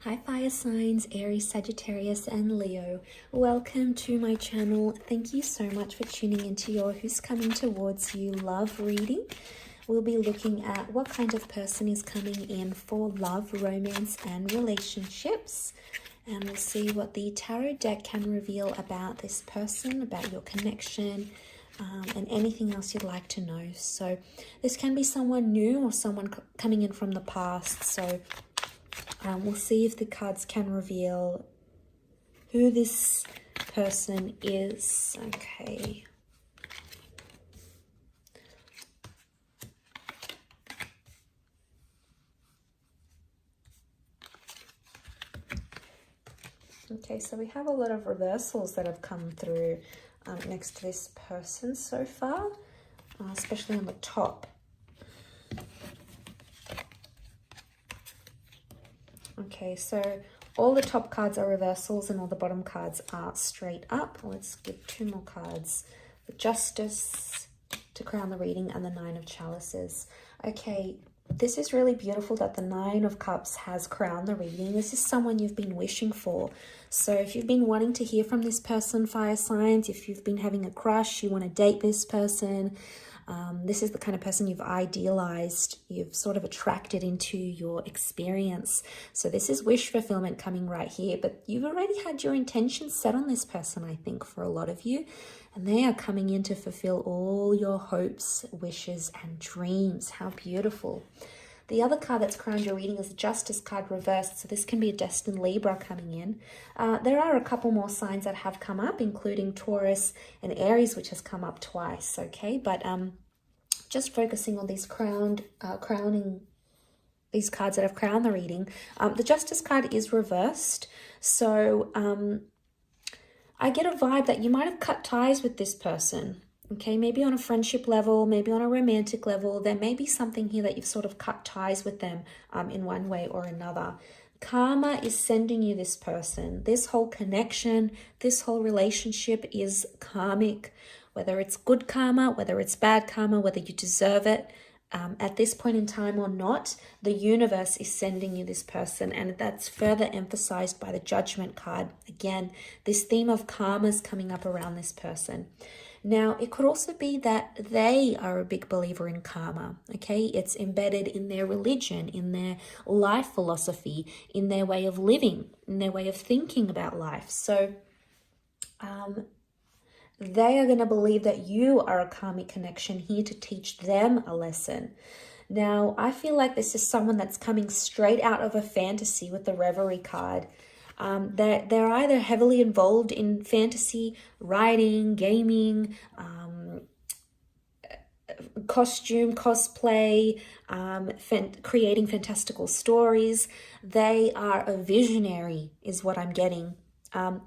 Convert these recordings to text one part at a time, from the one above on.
Hi fire signs, Aries, Sagittarius and Leo. Welcome to my channel. Thank you so much for tuning into your Who's Coming Towards You love reading. We'll be looking at what kind of person is coming in for love, romance and relationships. And we'll see what the tarot deck can reveal about this person, about your connection, and anything else you'd like to know. So this can be someone new or someone coming in from the past. So we'll see if the cards can reveal who this person is. Okay. Okay, so we have a lot of reversals that have come through next to this person so far, especially on the top. Okay, so all the top cards are reversals and all the bottom cards are straight up. Let's give two more cards. The Justice to crown the reading and the Nine of Chalices. Okay, this is really beautiful that the Nine of Cups has crowned the reading. This is someone you've been wishing for. So if you've been wanting to hear from this person, fire signs, if you've been having a crush, you want to date this person, this is the kind of person you've idealized, you've sort of attracted into your experience. So this is wish fulfillment coming right here, but you've already had your intentions set on this person, I think, for a lot of you, and they are coming in to fulfill all your hopes, wishes, and dreams. How beautiful. The other card that's crowned your reading is the Justice card reversed, so this can be a destined Libra coming in. There are a couple more signs that have come up, including Taurus and Aries, which has come up twice, okay? But just focusing on these these cards that have crowned the reading. The Justice card is reversed, so I get a vibe that you might have cut ties with this person. Okay, maybe on a friendship level, maybe on a romantic level, there may be something here that you've sort of cut ties with them in one way or another. Karma is sending you this person. This whole connection, this whole relationship is karmic, whether it's good karma, whether it's bad karma, whether you deserve it. At this point in time or not, the universe is sending you this person, and that's further emphasized by the Judgment card. Again, this theme of karma is coming up around this person. Now, it could also be that they are a big believer in karma, okay? It's embedded in their religion, in their life philosophy, in their way of living, in their way of thinking about life. So they are going to believe that you are a karmic connection here to teach them a lesson. Now, I feel like this is someone that's coming straight out of a fantasy with the Reverie card. They're either heavily involved in fantasy, writing, gaming, costume, cosplay, creating fantastical stories. They are a visionary is what I'm getting.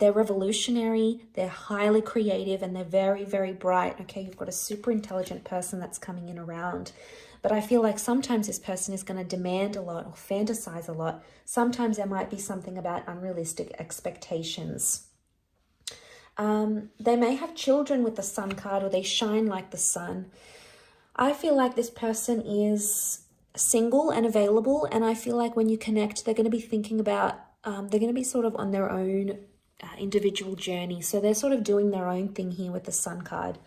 They're revolutionary, they're highly creative, and they're very, very bright. Okay, you've got a super intelligent person that's coming in around. But I feel like sometimes this person is going to demand a lot or fantasize a lot. Sometimes there might be something about unrealistic expectations. They may have children with the Sun card, or they shine like the sun. I feel like this person is single and available, and I feel like when you connect, they're going to be thinking about, they're going to be sort of on their own individual journey. So they're sort of doing their own thing here with the Sun card.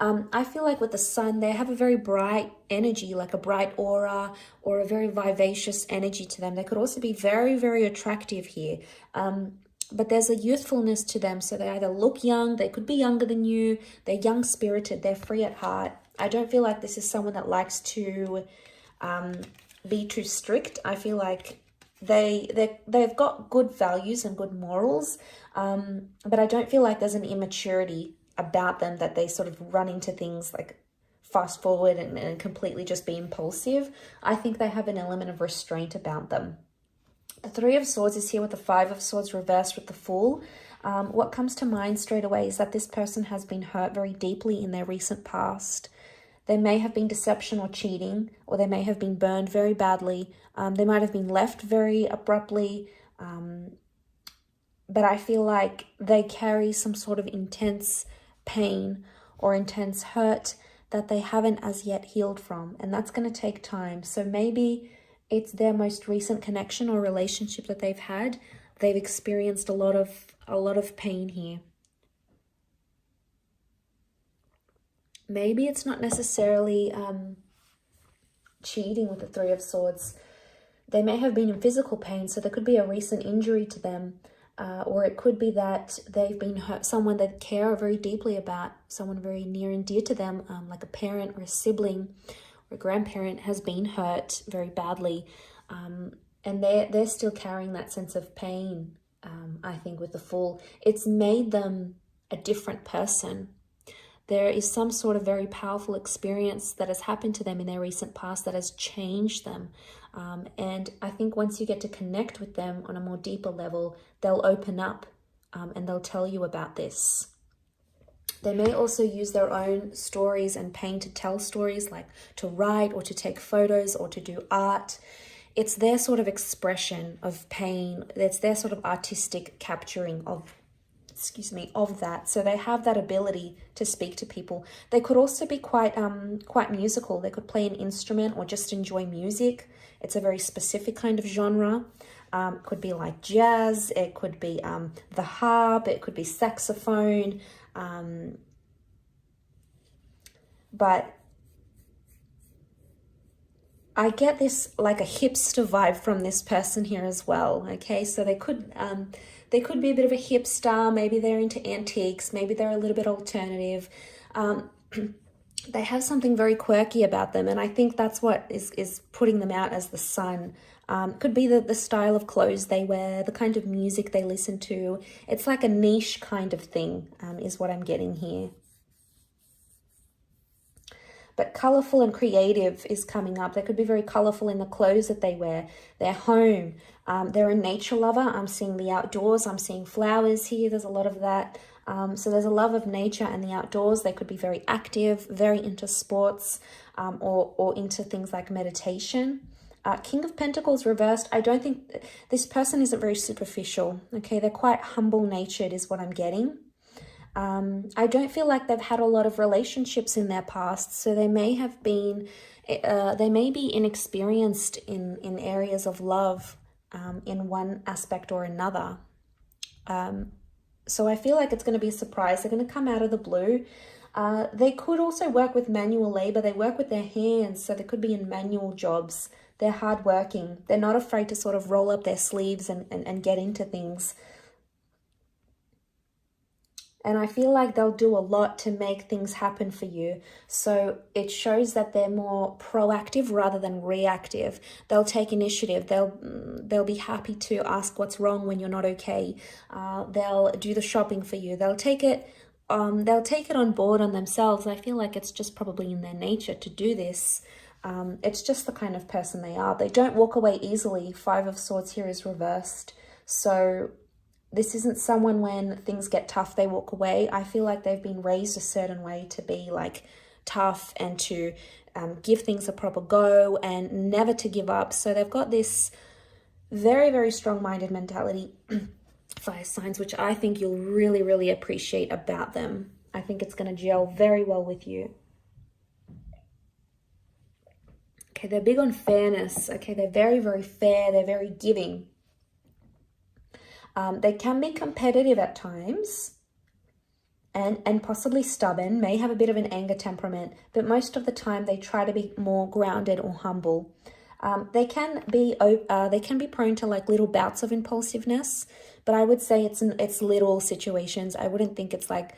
I feel like with the Sun, they have a very bright energy, like a bright aura or a very vivacious energy to them. They could also be very, very attractive here. But there's a youthfulness to them. So they either look young, they could be younger than you, they're young-spirited, they're free at heart. I don't feel like this is someone that likes to be too strict. I feel like they've got good values and good morals, but I don't feel like there's an immaturity about them that they sort of run into things like fast forward and completely just be impulsive. I think they have an element of restraint about them. The Three of Swords is here with the Five of Swords reversed with the Fool. What comes to mind straight away is that this person has been hurt very deeply in their recent past. There may have been deception or cheating, or they may have been burned very badly. They might have been left very abruptly. But I feel like they carry some sort of intense pain or intense hurt that they haven't as yet healed from. And that's going to take time. So maybe it's their most recent connection or relationship that they've had. They've experienced a lot of pain here. Maybe it's not necessarily cheating with the Three of Swords. They may have been in physical pain, so there could be a recent injury to them, or it could be that they've been hurt, someone they care very deeply about, someone very near and dear to them, like a parent or a sibling or a grandparent has been hurt very badly, and they're still carrying that sense of pain. I think with the Fool, it's made them a different person. There is some sort of very powerful experience that has happened to them in their recent past that has changed them. And I think once you get to connect with them on a more deeper level, they'll open up and they'll tell you about this. They may also use their own stories and pain to tell stories, like to write or to take photos or to do art. It's their sort of expression of pain. It's their sort of artistic capturing of that. So they have that ability to speak to people. They could also be quite musical. They could play an instrument or just enjoy music. It's a very specific kind of genre. It could be like jazz. It could be the harp. It could be saxophone. But I get this like a hipster vibe from this person here as well. Okay, so they could be a bit of a hipster. Maybe they're into antiques. Maybe they're a little bit alternative. They have something very quirky about them, and I think that's what is putting them out as the Sun. Could be the style of clothes they wear, the kind of music they listen to. It's like a niche kind of thing, is what I'm getting here. But colorful and creative is coming up. They could be very colorful in the clothes that they wear, their home. They're a nature lover. I'm seeing the outdoors. I'm seeing flowers here. There's a lot of that. So there's a love of nature and the outdoors. They could be very active, very into sports, or into things like meditation. King of Pentacles reversed. I don't think this person isn't very superficial. Okay, they're quite humble-natured is what I'm getting. I don't feel like they've had a lot of relationships in their past, so they may have been, they may be inexperienced in areas of love in one aspect or another. So I feel like it's going to be a surprise. They're going to come out of the blue. They could also work with manual labor. They work with their hands, so they could be in manual jobs. They're hardworking. They're not afraid to sort of roll up their sleeves and get into things. And I feel like they'll do a lot to make things happen for you. So it shows that they're more proactive rather than reactive. They'll take initiative. They'll be happy to ask what's wrong when you're not okay. They'll do the shopping for you. They'll take it on board on themselves. I feel like it's just probably in their nature to do this. It's just the kind of person they are. They don't walk away easily. Five of Swords here is reversed. So this isn't someone when things get tough, they walk away. I feel like they've been raised a certain way to be like tough and to give things a proper go and never to give up. So they've got this very, very strong-minded mentality, fire signs, which I think you'll really, really appreciate about them. I think it's going to gel very well with you. Okay, they're big on fairness. Okay, they're very, very fair. They're very giving. They can be competitive at times and possibly stubborn, may have a bit of an anger temperament, but most of the time they try to be more grounded or humble. They can be prone to like little bouts of impulsiveness, but I would say it's little situations. I wouldn't think it's like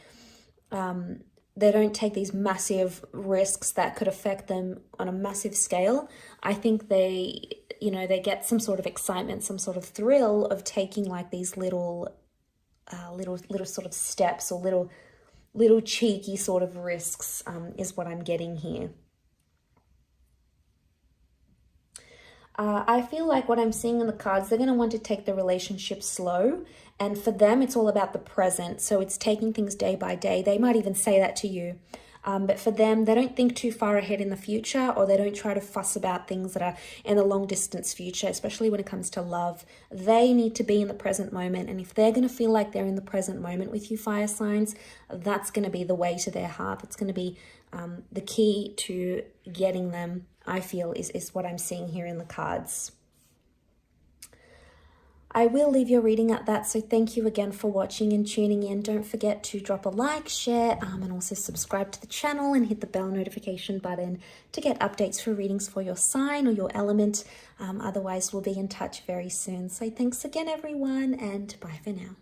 they don't take these massive risks that could affect them on a massive scale. I think they get some sort of excitement, some sort of thrill of taking like these little sort of steps or little cheeky sort of risks, is what I'm getting here. I feel like what I'm seeing in the cards, they're going to want to take the relationship slow. And for them, it's all about the present. So it's taking things day by day. They might even say that to you. But for them, they don't think too far ahead in the future, or they don't try to fuss about things that are in the long distance future, especially when it comes to love. They need to be in the present moment. And if they're going to feel like they're in the present moment with you, fire signs, that's going to be the way to their heart. That's going to be the key to getting them, I feel, is what I'm seeing here in the cards. I will leave your reading at that, so thank you again for watching and tuning in. Don't forget to drop a like, share, and also subscribe to the channel and hit the bell notification button to get updates for readings for your sign or your element. Otherwise, we'll be in touch very soon. So thanks again, everyone, and bye for now.